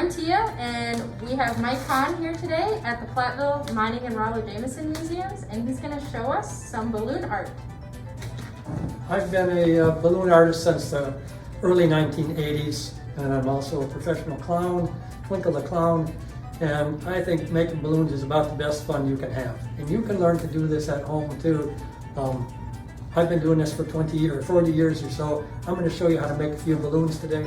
I'm Tia, and we have Mike Hahn here today at the Platteville Mining and Rollo Jameson Museums, and he's going to show us some balloon art. I've been a balloon artist since the early 1980s, and I'm also a professional clown, Twinkle the Clown, and I think making balloons is about the best fun you can have. And you can learn to do this at home too. I've been doing this for 20 or 40 years or so. I'm going to show you how to make a few balloons today.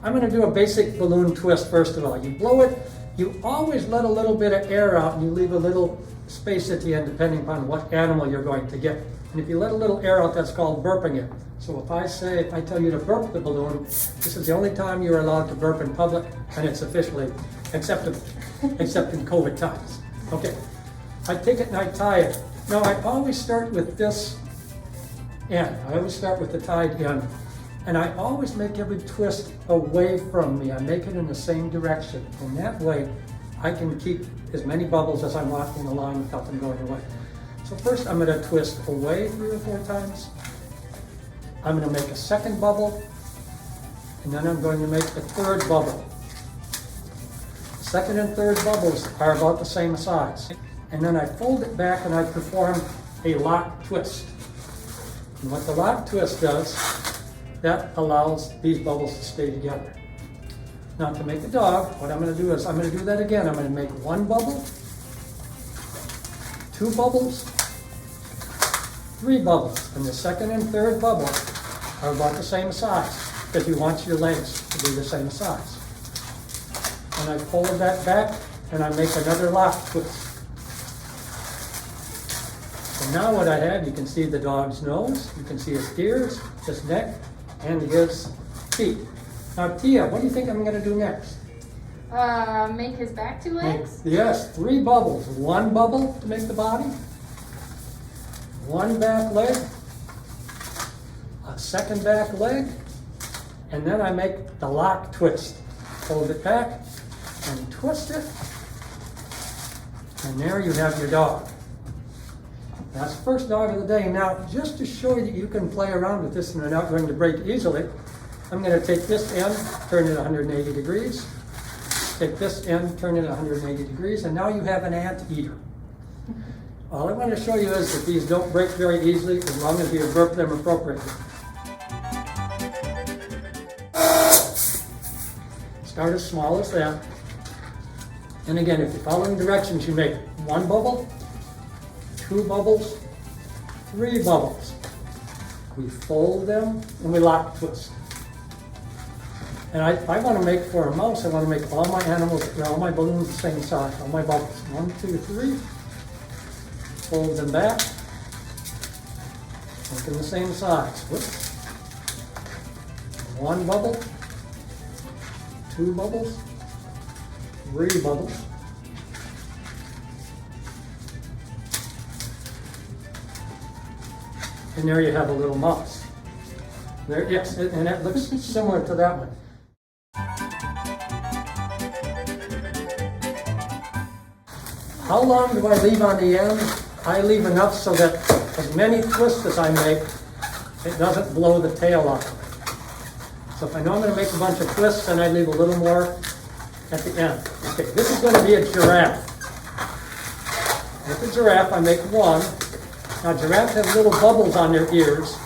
I'm going to do a basic balloon twist first of all. You blow it, you always let a little bit of air out and you leave a little space at the end depending upon what animal you're going to get. And if you let a little air out, that's called burping it. So if I tell you to burp the balloon, this is the only time you're allowed to burp in public, and it's officially accepted, except in COVID times. Okay, I take it and I tie it. Now I always start with this end. I always start with the tied end. And I always make every twist away from me. I make it in the same direction. And that way, I can keep as many bubbles as I want in the line without them going away. So first I'm going to twist away 3 or 4 times. I'm going to make a second bubble. And then I'm going to make the third bubble. The second and third bubbles are about the same size. And then I fold it back and I perform a lock twist. And what the lock twist does, that allows these bubbles to stay together. Now to make the dog, what I'm going to do is I'm going to do that again. I'm going to make 1 bubble, 2 bubbles, 3 bubbles. And the second and third bubble are about the same size because you want your legs to be the same size. And I fold that back and I make another lock twist. So now what I have, you can see the dog's nose, you can see his ears, his neck, and his feet. Now Tia, what do you think I'm going to do next? Make his back 2 legs? Yes, 3 bubbles. 1 bubble to make the body, 1 back leg, a second back leg, and then I make the lock twist. Fold it back and twist it, and there you have your dog. That's the first dog of the day. Now, just to show you that you can play around with this and they're not going to break easily, I'm going to take this end, turn it 180 degrees, take this end, turn it 180 degrees, and now you have an anteater. All I want to show you is that these don't break very easily as long as you burp them appropriately. Start as small as that. And again, if you're following directions, you make 1 bubble, 2 bubbles, 3 bubbles. We fold them and we lock twist. And I want to make, for a mouse, I want to make all my animals, all my balloons the same size, all my bubbles. 1, 2, 3. Fold them back. Make them the same size. Whoops. 1 bubble, 2 bubbles, 3 bubbles. And there you have a little mouse. There, yes, and that looks similar to that one. How long do I leave on the end? I leave enough so that as many twists as I make, it doesn't blow the tail off of it. So if I know I'm going to make a bunch of twists, then I leave a little more at the end. Okay, this is going to be a giraffe. With the giraffe, I make 1. Now giraffes have little bubbles on their ears,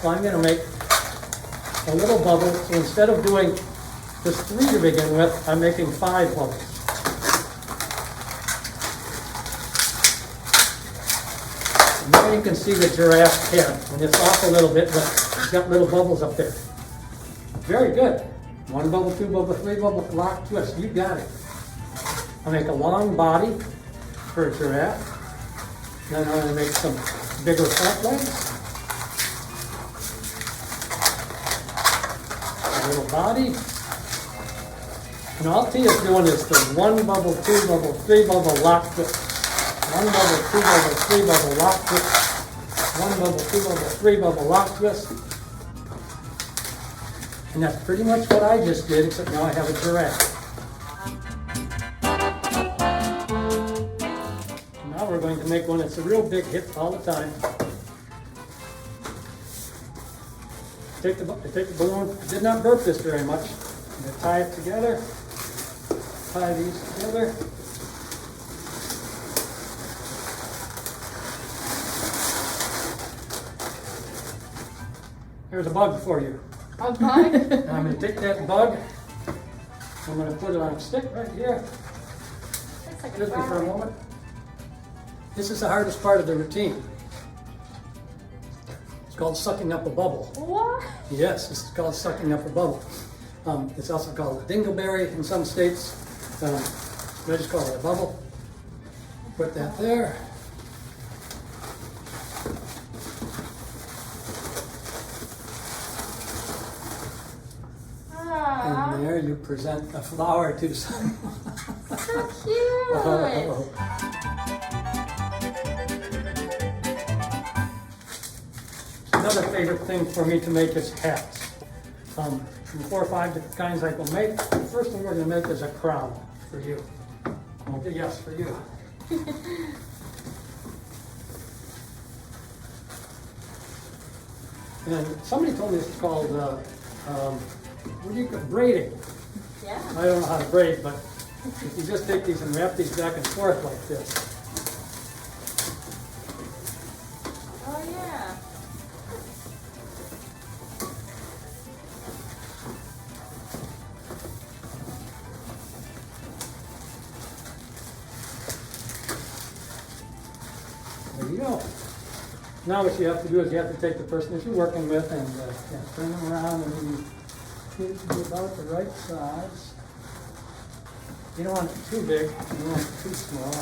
so I'm going to make a little bubble. So instead of doing just 3 to begin with, I'm making 5 bubbles. And now you can see the giraffe's head, and it's off a little bit, but it's got little bubbles up there. Very good. 1 bubble, 2 bubble, 3 bubble, lock, twist. You got it. I make a long body for a giraffe. Then I'm going to make some bigger front legs. A little body. And all Tia's doing is the 1 bubble, 2 bubble, 3 bubble, lock twist. 1 bubble, 2 bubble, 3 bubble, lock twist. 1 bubble, 2 bubble, 3 bubble, lock twist. And that's pretty much what I just did, except now I have a giraffe. Now we're going to make one that's a real big hit all the time. take the balloon. I did not burp this very much. I'm going to tie it together. Tie these together. Here's a bug for you. A bug? I'm going to take that bug. I'm going to put it on a stick right here. Looks like a Just for a flower. moment. This is the hardest part of the routine. It's called sucking up a bubble. What? Yes, this is called sucking up a bubble. It's also called a dingleberry in some states. I just call it a bubble. Put that there. Ah, And there you present a flower to someone. so cute. Another favorite thing for me to make is hats. From 4 or 5 different kinds I can make. The first one we're going to make is a crown for you. Okay, yes, for you. And somebody told me it's called, what do you call braiding? Yeah. I don't know how to braid, but if you just take these and wrap these back and forth like this. Oh yeah. There you go. Now what you have to do is you have to take the person that you're working with and turn them around and maybe get it to be about the right size. You don't want it too big, you don't want it too small.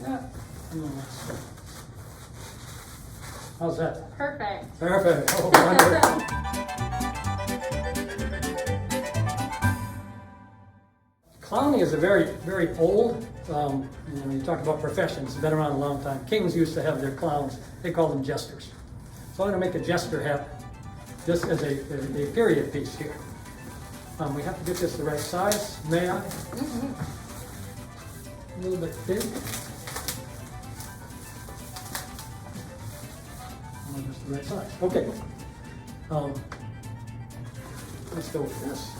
Yeah. How's that? Perfect. Perfect. Oh, wonderful. Clowning is a very, very old, you talk about professions, it's been around a long time. Kings used to have their clowns, they called them jesters. So I'm going to make a jester hat. This is a period piece here. We have to get this the right size. May I? Mm-hmm. A little bit big. Oh, just the right size. Okay. Let's go with this.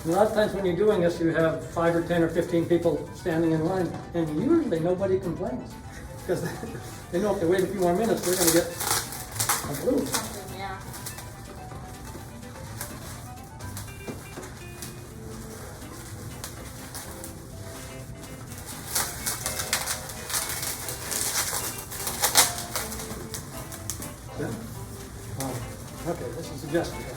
A lot of times when you're doing this, you have 5 or 10 or 15 people standing in line, and usually nobody complains. Because they know if they wait a few more minutes, they're going to get a balloon. Something, yeah. Yeah? Okay, this is the gesture hat.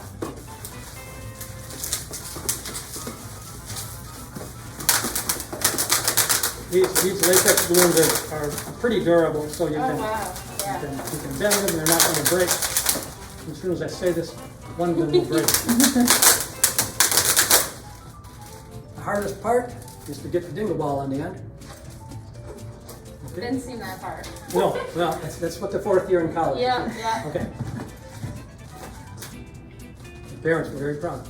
These latex balloons are pretty durable, so you Oh can, wow. Yeah. you can bend them, they're not going to break. As soon as I say this, one of them will break. The hardest part is to get the dingle ball on the end. Okay? Didn't seem that hard. No, well, that's what the 4th year in college. Yeah, yeah. Okay. The parents were very proud.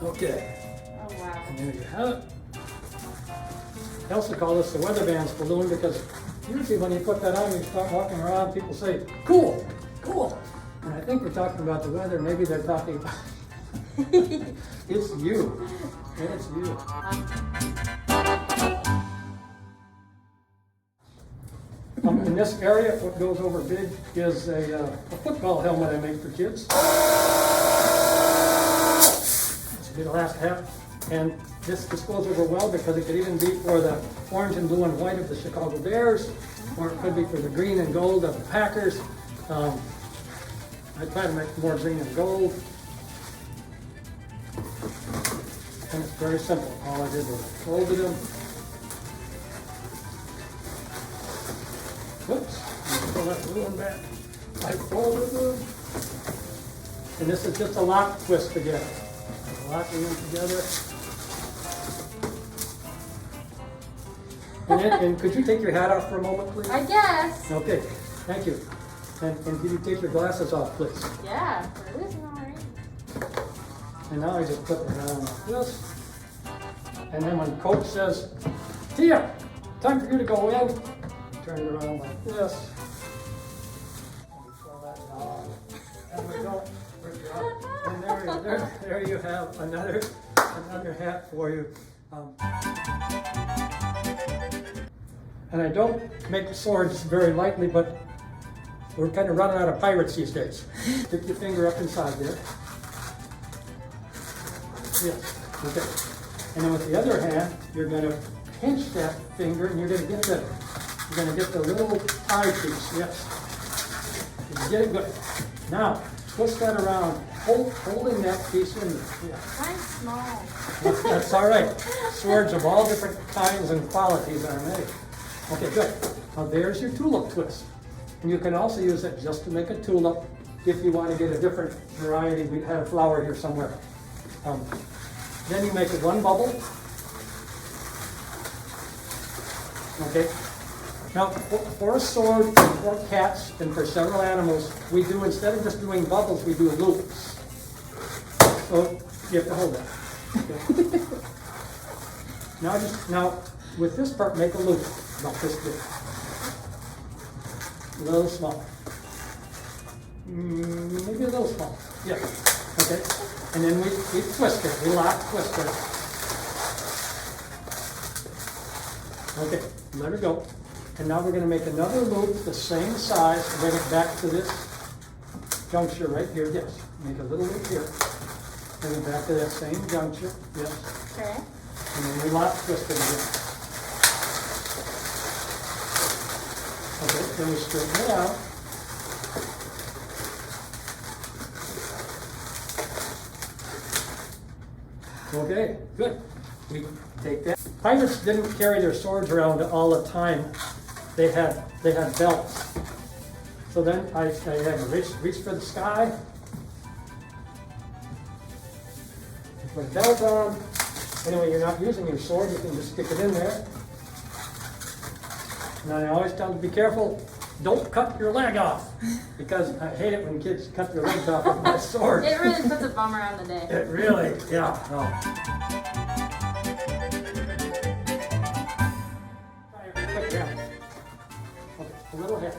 Okay. Oh wow. And there you have it. They also call this the weatherman's balloon because usually when you put that on, you start walking around, people say, cool, cool. And I think they're talking about the weather, maybe they're talking about, it's you. It's you. In this area, what goes over big is a football helmet I make for kids. It's a big last hat. And this goes over well because it could even be for the orange and blue and white of the Chicago Bears, or it could be for the green and gold of the Packers. I try to make more green and gold. And it's very simple. All I did was I folded them. Whoops, pull that blue one back. I folded them. And this is just a lock twist together. Locking them together. And could you take your hat off for a moment, please? I guess. Okay, thank you. And could you take your glasses off, please? Yeah, we're losing already. And now I just put it around like this. And then when coach says, Tia, time for you to go in, turn it around like this. And we throw that down. And we go. And there you have another hat for you. And I don't make swords very lightly, but we're kind of running out of pirates these days. Stick your finger up inside there. Yes, okay. And then with the other hand, you're going to pinch that finger, and you're going to get the little eye piece. Yes. You get it good. Now twist that around, holding that piece in there. Yeah. Mine's small. That's all right. Swords of all different kinds and qualities are made. Okay, good. Now there's your tulip twist. And you can also use it just to make a tulip if you want to get a different variety. We have a flower here somewhere. Then you make it one bubble. Okay. Now for a sword, and for cats, and for several animals, we do, instead of just doing bubbles, we do loops. So you have to hold that. Okay. Now with this part, make a loop about this big. A little small. Maybe a little small. Yeah. Okay. And then we twist it. We lock, twist it. Okay. Let her go. And now we're going to make another loop the same size. Bring it back to this juncture right here. Yes. Make a little loop here. Bring it back to that same juncture. Yes. Okay. And then we lock, twist it again. Okay, then we straighten it out. Okay, good. We take that. Pirates didn't carry their swords around all the time. They had belts. So then I had to reach for the sky. Put a belt on. Anyway, you're not using your sword, you can just stick it in there. And I always tell them to be careful, don't cut your leg off. Because I hate it when kids cut their legs off with my sword. It really puts a bummer on the day. It really, yeah. No. Quick down. Okay, a little head.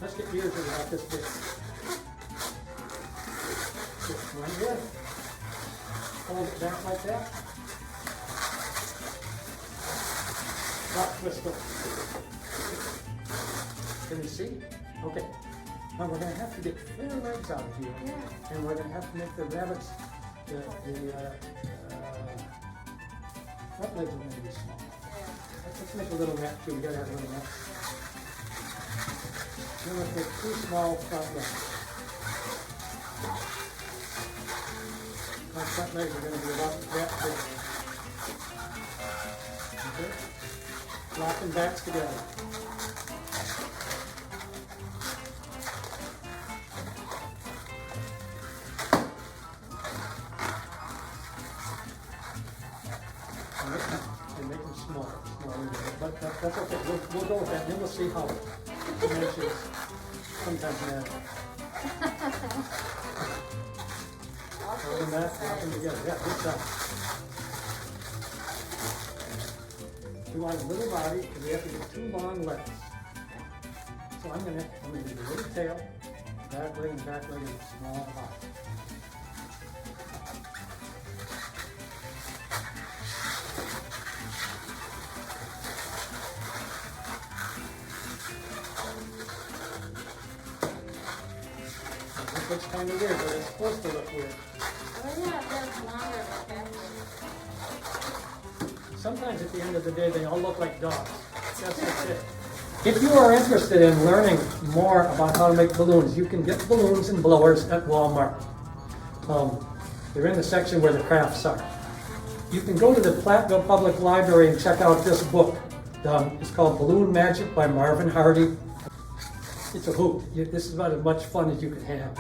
Let's get yours about this big. Just one good. Hold it back like that. Lock, twist it. Can you see? Okay. Now we're going to have to get their legs out of here. Yeah. And we're going to have to make the rabbits, front legs are going to be small. Let's make a little net too. We got to have a little net. Then let's make two small front legs. My front legs are going to be about that big. Okay? Lock them backs together. And make them smaller, but that's okay. We'll go with that, and then we'll see how dimensions sometimes matter. Hold them back, lock them together. Yeah, good job. We want a little body, because we have to get two long legs. So I'm gonna do the little tail, back leg, and a small body. It looks kind of weird, but it's supposed to look weird. Oh yeah, that's longer, okay. Sometimes at the end of the day, they all look like dogs. That's it. If you are interested in learning more about how to make balloons, you can get balloons and blowers at Walmart. They're in the section where the crafts are. You can go to the Platteville Public Library and check out this book. It's called Balloon Magic by Marvin Hardy. It's a hoot. This is about as much fun as you can have.